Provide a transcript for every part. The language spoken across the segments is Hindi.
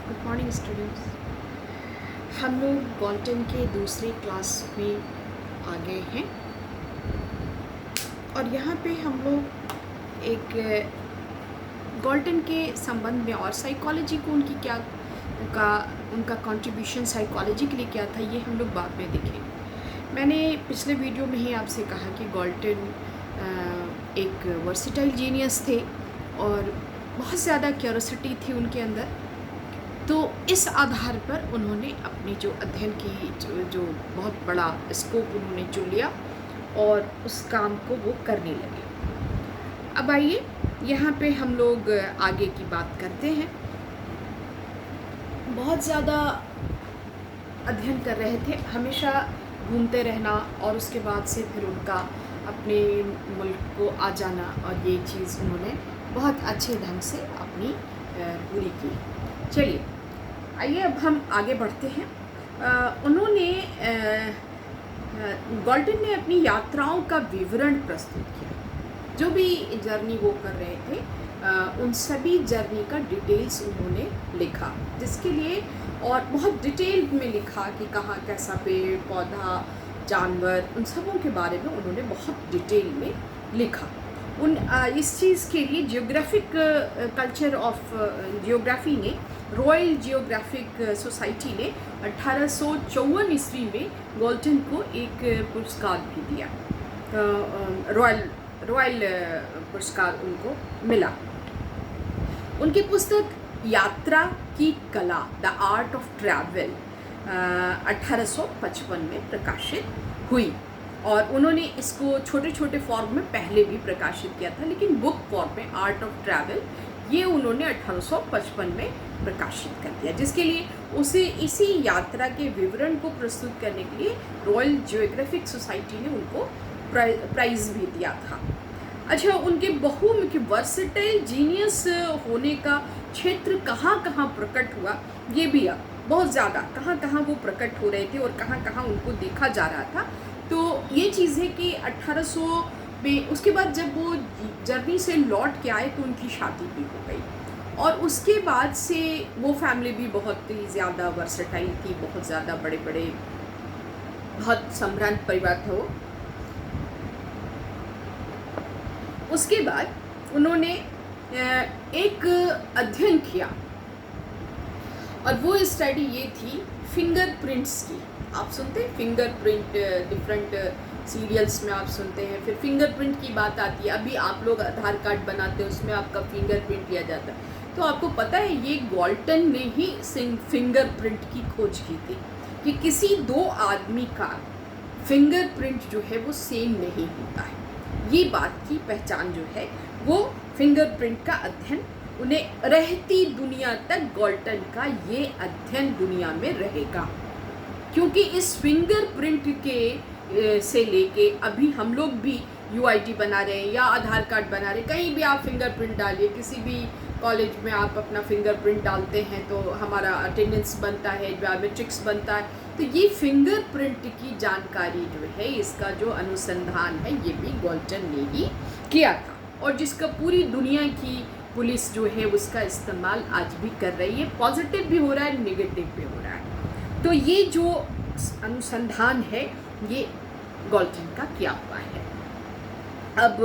Good morning students. हम लोग गॉल्टन के दूसरे क्लास में आ गए हैं और यहाँ पे हम लोग एक गॉल्टन के संबंध में और साइकोलॉजी को उनका कंट्रीब्यूशन साइकोलॉजी के लिए क्या था, ये हम लोग बाद में देखेंगे। मैंने पिछले वीडियो में ही आपसे कहा कि गॉल्टन एक वर्सेटाइल जीनियस थे और बहुत ज़्यादा क्यूरोसिटी थी उनके अंदर। तो इस आधार पर उन्होंने अपनी जो अध्ययन की जो बहुत बड़ा स्कोप उन्होंने चुन लिया और उस काम को वो करने लगे। अब आइए यहाँ पे हम लोग आगे की बात करते हैं। बहुत ज़्यादा अध्ययन कर रहे थे, हमेशा घूमते रहना और उसके बाद से फिर उनका अपने मुल्क को आ जाना, और ये चीज़ उन्होंने बहुत अच्छे ढंग से अपनी पूरी की। चलिए आइए अब हम आगे बढ़ते हैं। गॉल्टन ने अपनी यात्राओं का विवरण प्रस्तुत किया। जो भी जर्नी वो कर रहे थे उन सभी जर्नी का डिटेल्स उन्होंने लिखा, जिसके लिए और बहुत डिटेल में लिखा कि कहाँ कैसा पेड़ पौधा जानवर, उन सबों के बारे में उन्होंने बहुत डिटेल में लिखा। इस चीज़ के लिए जियोग्राफिक कल्चर ऑफ जियोग्राफी ने, रॉयल जियोग्राफिक सोसाइटी ने 1854 ईस्वी में गॉल्टन को एक पुरस्कार भी दिया। रॉयल पुरस्कार उनको मिला। उनकी पुस्तक यात्रा की कला, द आर्ट ऑफ ट्रैवल, 1855 में प्रकाशित हुई और उन्होंने इसको छोटे छोटे फॉर्म में पहले भी प्रकाशित किया था, लेकिन बुक फॉर्म में आर्ट ऑफ ट्रैवल ये उन्होंने 1855 में प्रकाशित कर दिया, जिसके लिए उसे इसी यात्रा के विवरण को प्रस्तुत करने के लिए रॉयल जियोग्राफिक सोसाइटी ने उनको प्राइज़ भी दिया था। अच्छा, उनके बहुमुखी वर्सेटाइल जीनियस होने का क्षेत्र कहाँ कहाँ प्रकट हुआ, ये भी बहुत ज़्यादा कहाँ कहाँ वो प्रकट हो रहे थे और कहाँ कहाँ उनको देखा जा रहा था। तो ये चीज़ है कि 1800 में, उसके बाद जब वो जर्नी से लौट के आए तो उनकी शादी भी हो गई और उसके बाद से वो फैमिली भी बहुत ही ज़्यादा वर्सेटाइल थी, बहुत ज़्यादा बड़े बड़े, बहुत सम्रांत परिवार था वो। उसके बाद उन्होंने एक अध्ययन किया और वो स्टडी ये थी फिंगरप्रिंट्स की। आप सुनते हैं फिंगरप्रिंट, डिफरेंट सीरियल्स में आप सुनते हैं, फिर फिंगरप्रिंट की बात आती है। अभी आप लोग आधार कार्ड बनाते हैं, उसमें आपका फिंगरप्रिंट लिया जाता है। तो आपको पता है ये गॉल्टन ने ही फिंगरप्रिंट की खोज की थी कि किसी दो आदमी का फिंगरप्रिंट जो है वो सेम नहीं होता है। ये बात की पहचान जो है वो फिंगरप्रिंट का अध्ययन उन्हें रहती दुनिया तक, गॉल्टन का ये अध्ययन दुनिया में रहेगा, क्योंकि इस फिंगरप्रिंट के से लेके अभी हम लोग भी यूआईडी बना रहे हैं या आधार कार्ड बना रहे हैं। कहीं भी आप फिंगरप्रिंट डालिए, किसी भी कॉलेज में आप अपना फिंगरप्रिंट डालते हैं तो हमारा अटेंडेंस बनता है, बायोमेट्रिक्स बनता है। तो ये फिंगरप्रिंट की जानकारी जो है, इसका जो अनुसंधान है, ये भी गॉल्टन ने ही किया था और जिसका पूरी दुनिया की पुलिस जो है उसका इस्तेमाल आज भी कर रही है। पॉजिटिव भी हो रहा है, नेगेटिव भी हो रहा है। तो ये जो अनुसंधान है ये गॉल्टन का किया हुआ है। अब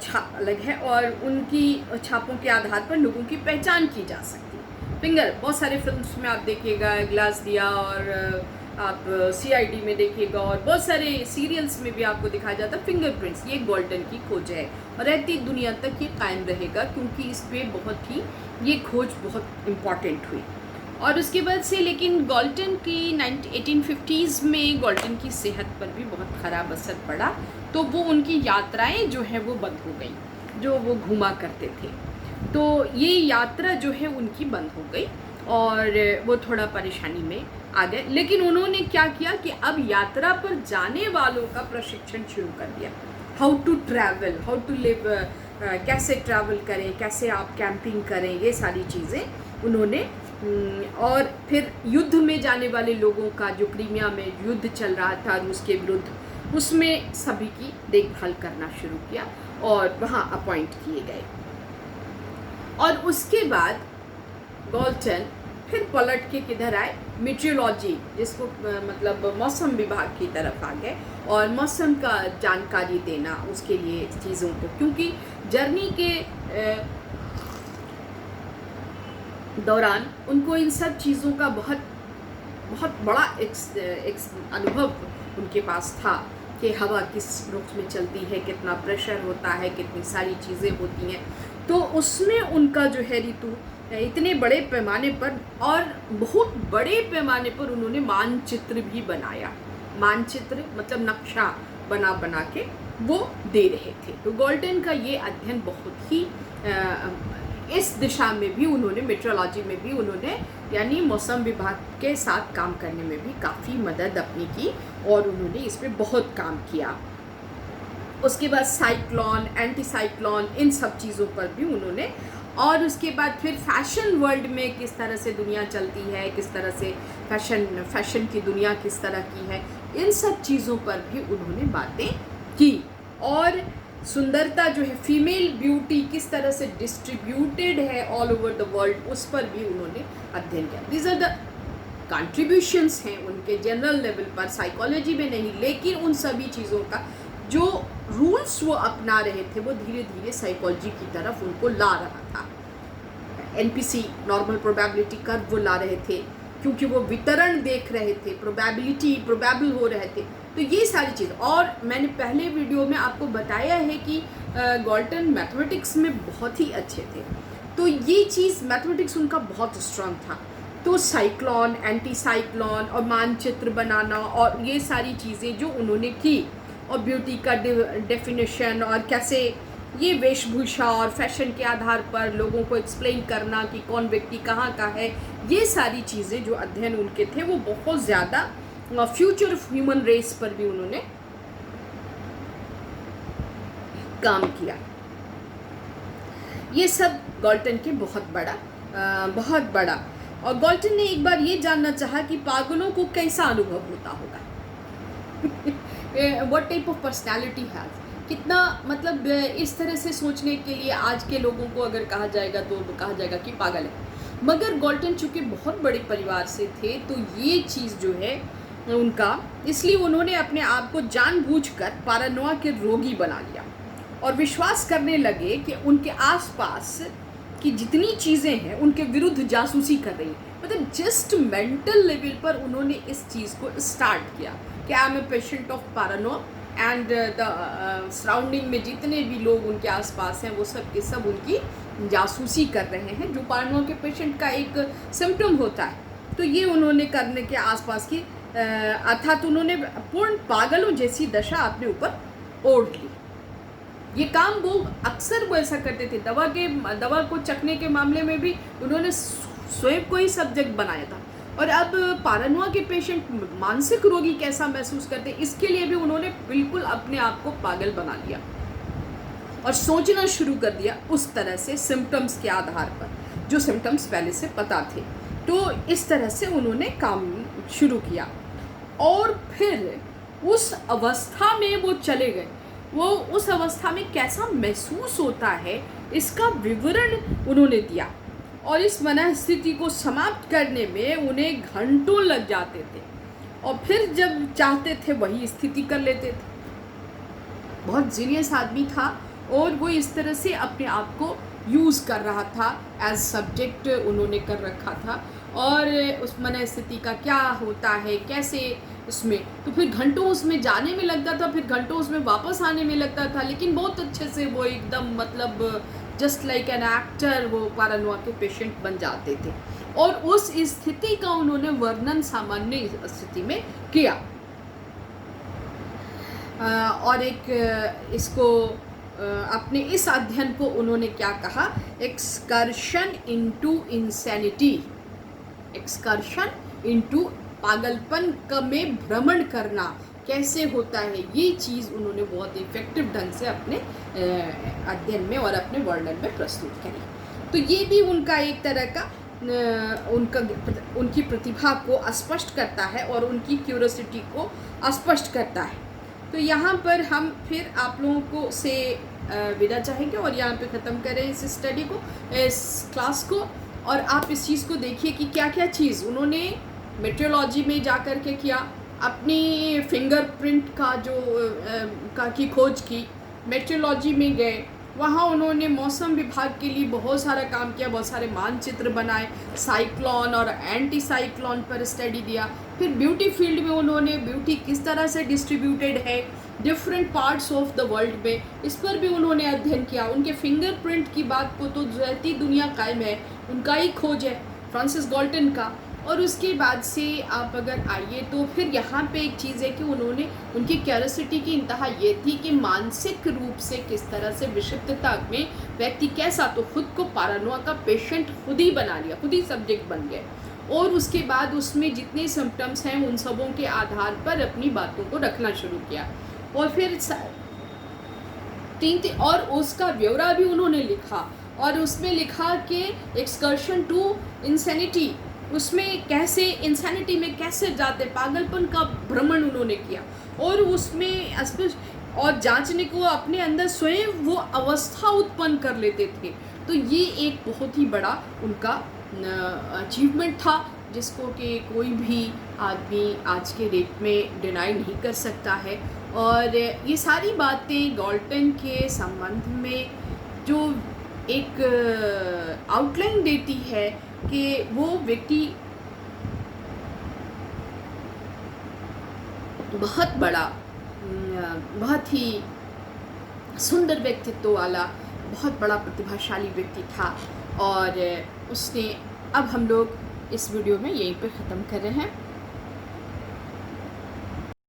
छाप अलग है और उनकी छापों के आधार पर लोगों की पहचान की जा सकती है। फिंगर, बहुत सारे फिल्म्स में आप देखिएगा, ग्लास दिया, और आप सीआईडी में देखिएगा और बहुत सारे सीरियल्स में भी आपको दिखाया जाता है फिंगरप्रिंट्स। ये गॉल्टन की खोज है और रहती दुनिया तक ये कायम रहेगा, क्योंकि इस पर बहुत ही ये खोज बहुत इम्पॉर्टेंट हुई। और उसके बाद से लेकिन गॉल्टन की 1850s में गॉल्टन की सेहत पर भी बहुत ख़राब असर पड़ा, तो वो उनकी यात्राएं जो है वो बंद हो गई, जो वो घूमा करते थे। तो ये यात्रा जो है उनकी बंद हो गई और वो थोड़ा परेशानी में आ गए। लेकिन उन्होंने क्या किया कि अब यात्रा पर जाने वालों का प्रशिक्षण शुरू कर दिया। How to travel, how to live, कैसे ट्रैवल करें, कैसे आप कैंपिंग करें, ये सारी चीज़ें उन्होंने। और फिर युद्ध में जाने वाले लोगों का, जो क्रीमिया में युद्ध चल रहा था रूस के विरुद्ध, उसमें सभी की देखभाल करना शुरू किया और वहाँ अपॉइंट किए गए। और उसके बाद गॉल्टन फिर पलट के किधर आए, मीटियोलॉजी, जिसको मतलब मौसम विभाग की तरफ आ गए और मौसम का जानकारी देना उसके लिए चीज़ों को, क्योंकि जर्नी के दौरान उनको इन सब चीज़ों का बहुत बहुत बड़ा अनुभव उनके पास था कि हवा किस रुख में चलती है, कितना प्रेशर होता है, कितनी सारी चीज़ें होती हैं। तो उसमें उनका जो है ऋतु इतने बड़े पैमाने पर और बहुत बड़े पैमाने पर उन्होंने मानचित्र भी बनाया। मानचित्र मतलब नक्शा बना बना के वो दे रहे थे। तो गॉल्टन का ये अध्ययन बहुत ही इस दिशा में भी उन्होंने, मेट्रोलॉजी में भी उन्होंने, यानी मौसम विभाग के साथ काम करने में भी काफ़ी मदद अपनी की और उन्होंने इस पर बहुत काम किया। उसके बाद साइक्लोन, एंटी साइक्लोन, इन सब चीज़ों पर भी उन्होंने, और उसके बाद फिर फैशन वर्ल्ड में किस तरह से दुनिया चलती है, किस तरह से फैशन की दुनिया किस तरह की है, इन सब चीज़ों पर भी उन्होंने बातें की। और सुंदरता जो है, फीमेल ब्यूटी किस तरह से डिस्ट्रीब्यूटेड है ऑल ओवर द वर्ल्ड, उस पर भी उन्होंने अध्ययन किया। दीज आर द कंट्रीब्यूशंस हैं उनके जनरल लेवल पर, साइकोलॉजी में नहीं, लेकिन उन सभी चीज़ों का जो रूल्स वो अपना रहे थे वो धीरे धीरे साइकोलॉजी की तरफ उनको ला रहा था। एनपीसी, नॉर्मल प्रोबेबिलिटी कर्व, वो ला रहे थे क्योंकि वो वितरण देख रहे थे, प्रोबेबल हो रहे थे। तो ये सारी चीज़, और मैंने पहले वीडियो में आपको बताया है कि गॉल्टन मैथमेटिक्स में बहुत ही अच्छे थे। तो ये चीज़, मैथमेटिक्स उनका बहुत स्ट्रांग था। तो साइक्लोन, एंटी साइक्लोन और मानचित्र बनाना और ये सारी चीज़ें जो उन्होंने की, और ब्यूटी का डेफिनेशन, और कैसे ये वेशभूषा और फैशन के आधार पर लोगों को एक्सप्लेन करना कि कौन व्यक्ति कहाँ का है, ये सारी चीज़ें जो अध्ययन उनके थे वो बहुत ज़्यादा फ्यूचर ऑफ ह्यूमन रेस पर भी उन्होंने काम किया। ये सब गॉल्टन के बहुत बड़ा। और गॉल्टन ने एक बार ये जानना चाहा कि पागलों को कैसा अनुभव होता होगा। What type of personality has, कितना, मतलब इस तरह से सोचने के लिए आज के लोगों को अगर कहा जाएगा तो कहा जाएगा कि पागल है। मगर गॉल्टन चूँकि बहुत बड़े परिवार से थे तो ये चीज़ जो है उनका, इसलिए उन्होंने अपने आप को जानबूझकर पैरानोआ के रोगी बना लिया और विश्वास करने लगे कि उनके आसपास की जितनी चीज़ें हैं उनके विरुद्ध जासूसी कर रही हैं। मतलब जस्ट मेंटल लेवल पर उन्होंने इस चीज़ को स्टार्ट किया कि I am a patient of paranoia and the surrounding में जितने भी लोग उनके आसपास हैं वो सब के सब उनकी जासूसी कर रहे हैं, जो पैरानोआ के पेशेंट का एक सिम्टम होता है। तो ये उन्होंने करने के आसपास की अर्थात उन्होंने पूर्ण पागलों जैसी दशा अपने ऊपर ओढ़ ली। ये काम वो अक्सर वो ऐसा करते थे। दवा को चखने के मामले में भी उन्होंने स्वयं को ही सब्जेक्ट बनाया था। और अब पैरानोआ के पेशेंट मानसिक रोगी कैसा महसूस करते, इसके लिए भी उन्होंने बिल्कुल अपने आप को पागल बना लिया और सोचना शुरू कर दिया उस तरह से, सिम्टम्स के आधार पर, जो सिम्टम्स पहले से पता थे। तो इस तरह से उन्होंने काम शुरू किया और फिर उस अवस्था में वो चले गए। वो उस अवस्था में कैसा महसूस होता है इसका विवरण उन्होंने दिया और इस मनस्थिति को समाप्त करने में उन्हें घंटों लग जाते थे और फिर जब चाहते थे वही स्थिति कर लेते थे। बहुत जीनियस आदमी था और वो इस तरह से अपने आप को यूज़ कर रहा था, एज सब्जेक्ट उन्होंने कर रखा था। और उस मनस्थिति का क्या होता है, कैसे उसमें, तो फिर घंटों उसमें जाने में लगता था, फिर घंटों उसमें वापस आने में लगता था, लेकिन बहुत अच्छे से वो एकदम मतलब जस्ट लाइक एन एक्टर वो पैरानोआ के पेशेंट बन जाते थे। और उस स्थिति का उन्होंने वर्णन सामान्य स्थिति में किया। और एक इसको अपने इस अध्ययन को उन्होंने क्या कहा, excursion into insanity, excursion into पागलपन में भ्रमण करना कैसे होता है, ये चीज़ उन्होंने बहुत इफेक्टिव ढंग से अपने अध्ययन में और अपने वर्णन में प्रस्तुत करी। तो ये भी उनका एक तरह का उनकी प्रतिभा को स्पष्ट करता है और उनकी क्यूरियोसिटी को स्पष्ट करता है। तो यहाँ पर हम फिर आप लोगों को से विदा चाहेंगे और यहाँ पे ख़त्म करें इस स्टडी को, इस क्लास को। और आप इस चीज़ को देखिए कि क्या क्या चीज़ उन्होंने मेट्रोलॉजी में जा कर के किया, अपनी फिंगरप्रिंट का की खोज की, मेट्रोलॉजी में गए, वहाँ उन्होंने मौसम विभाग के लिए बहुत सारा काम किया, बहुत सारे मानचित्र बनाए, साइक्लोन और एंटी साइक्लोन पर स्टडी दिया। फिर ब्यूटी फील्ड में उन्होंने ब्यूटी किस तरह से डिस्ट्रीब्यूटेड है different parts of the world में, इस पर भी उन्होंने अध्ययन किया। उनके फिंगरप्रिंट की बात को तो रहती दुनिया कायम है, उनका ही खोज है, फ्रांसिस गाल्टन का। और उसके बाद से आप अगर आइए तो फिर यहाँ पे एक चीज़ है कि उनकी क्यूरियोसिटी की इंतहा ये थी कि मानसिक रूप से किस तरह से विषिप्तता में व्यक्ति कैसा, तो खुद को पारानोआ का पेशेंट खुद ही बना लिया, खुद ही सब्जेक्ट बन गए। और उसके बाद उसमें जितने सिम्टम्स हैं उन सबों के आधार पर अपनी बातों को रखना शुरू किया। और फिर और उसका ब्यौरा भी उन्होंने लिखा, और उसमें लिखा कि एक्सकर्शन टू इंसैनिटी, उसमें कैसे इंसैनिटी में कैसे जाते, पागलपन का भ्रमण उन्होंने किया, और उसमें और जांचने को अपने अंदर स्वयं वो अवस्था उत्पन्न कर लेते थे। तो ये एक बहुत ही बड़ा उनका अचीवमेंट था, जिसको कि कोई भी आदमी आज के डेट में डिनाई नहीं कर सकता है। और ये सारी बातें गाल्टन के संबंध में जो एक आउटलाइन देती है कि वो व्यक्ति बहुत बड़ा, बहुत ही सुंदर व्यक्तित्व वाला, बहुत बड़ा प्रतिभाशाली व्यक्ति था। और उसने, अब हम लोग इस वीडियो में यहीं पर ख़त्म कर रहे हैं।